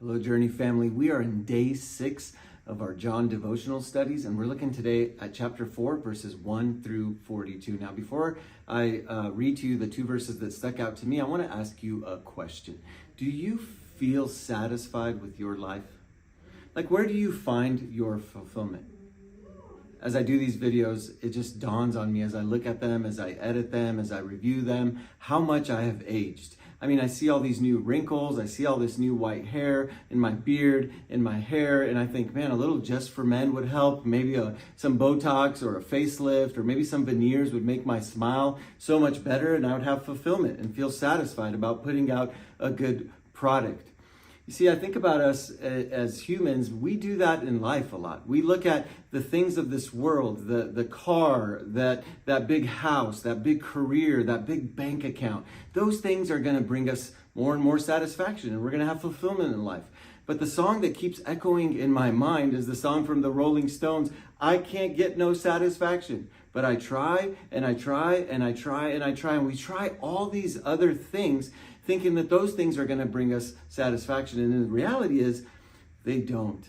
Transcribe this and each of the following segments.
Hello, Journey family. We are in day 6 of our John devotional studies, and we're looking today at chapter 4, verses 1 through 42. Now, before I read to you the 2 verses that stuck out to me, I want to ask you a question. Do you feel satisfied with your life? Like, where do you find your fulfillment? As I do these videos, it just dawns on me as I look at them, as I edit them, as I review them, how much I have aged. I mean, I see all these new wrinkles, I see all this new white hair in my beard, in my hair, and I think, man, a little Just for Men would help. Maybe some Botox or a facelift, or maybe some veneers would make my smile so much better, and I would have fulfillment and feel satisfied about putting out a good product. You see, I think about us as humans, we do that in life a lot. We look at the things of this world, the car, that big house, that big career, that big bank account. Those things are going to bring us more and more satisfaction, and we're going to have fulfillment in life. But the song that keeps echoing in my mind is the song from the Rolling Stones, I can't get no satisfaction. But I try, and I try, and I try, and I try, and we try all these other things thinking that those things are going to bring us satisfaction. And the reality is, they don't.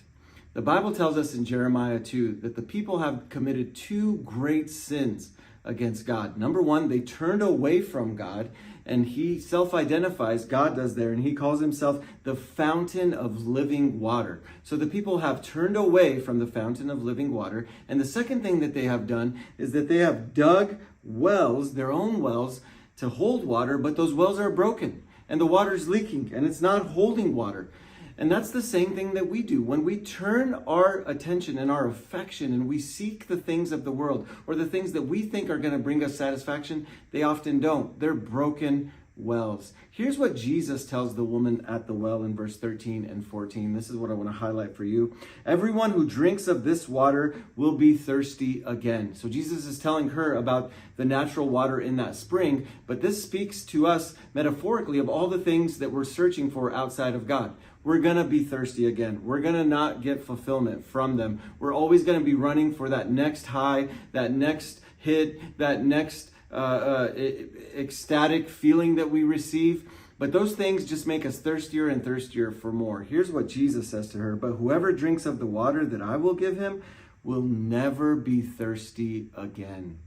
The Bible tells us in Jeremiah 2 that the people have committed 2 great sins against God. Number 1, they turned away from God, and he self-identifies, God does there, and he calls himself the fountain of living water. So the people have turned away from the fountain of living water. And the second thing that they have done is that they have dug wells, their own wells, to hold water, but those wells are broken and the water's leaking and it's not holding water. And that's the same thing that we do. When we turn our attention and our affection and we seek the things of the world or the things that we think are going to bring us satisfaction, they often don't. They're broken wells. Here's what Jesus tells the woman at the well in verse 13 and 14. This is what I want to highlight for you. Everyone who drinks of this water will be thirsty again. So Jesus is telling her about the natural water in that spring, but this speaks to us metaphorically of all the things that we're searching for outside of God. We're going to be thirsty again. We're going to not get fulfillment from them. We're always going to be running for that next high, that next hit, that next ecstatic feeling that we receive. But those things just make us thirstier and thirstier for more. Here's what Jesus says to her. But whoever drinks of the water that I will give him will never be thirsty again.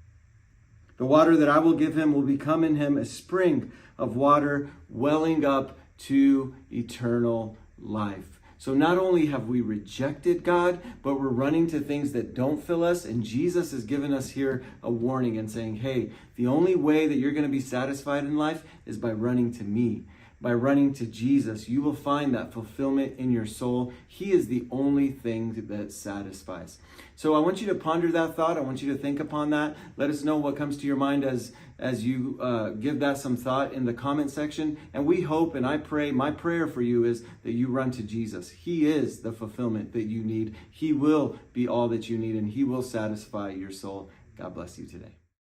The water that I will give him will become in him a spring of water welling up to eternal life. So not only have we rejected God, but we're running to things that don't fill us. And Jesus has given us here a warning and saying, hey, the only way that you're going to be satisfied in life is by running to me. By running to Jesus, you will find that fulfillment in your soul. He is the only thing that satisfies. So I want you to ponder that thought. I want you to think upon that. Let us know what comes to your mind as you give that some thought in the comment section. And we hope, and I pray, my prayer for you is that you run to Jesus. He is the fulfillment that you need. He will be all that you need, and he will satisfy your soul. God bless you today.